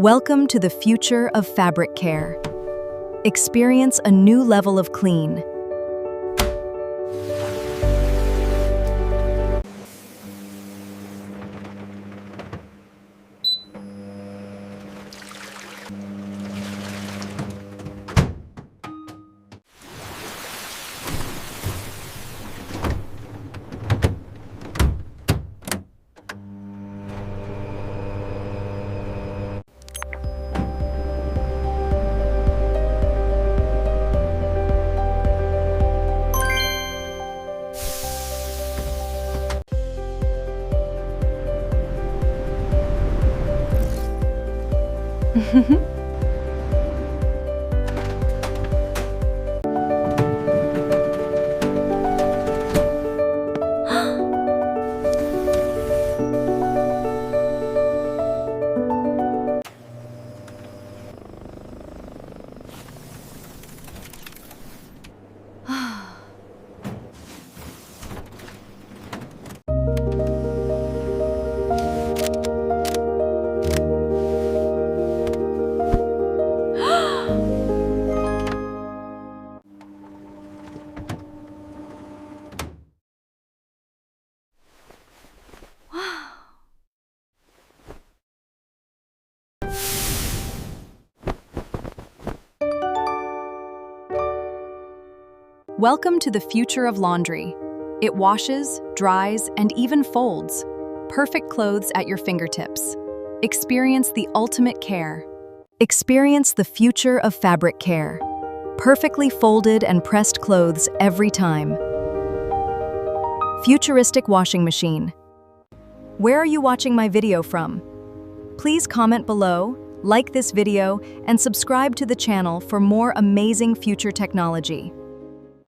Welcome to the future of fabric care. Experience a new level of clean. Welcome to the future of laundry. It washes, dries, and even folds. Perfect clothes at your fingertips. Experience the ultimate care. Experience the future of fabric care. Perfectly folded and pressed clothes every time. Futuristic washing machine. Where are you watching my video from? Please comment below, like this video, and subscribe to the channel for more amazing future technology.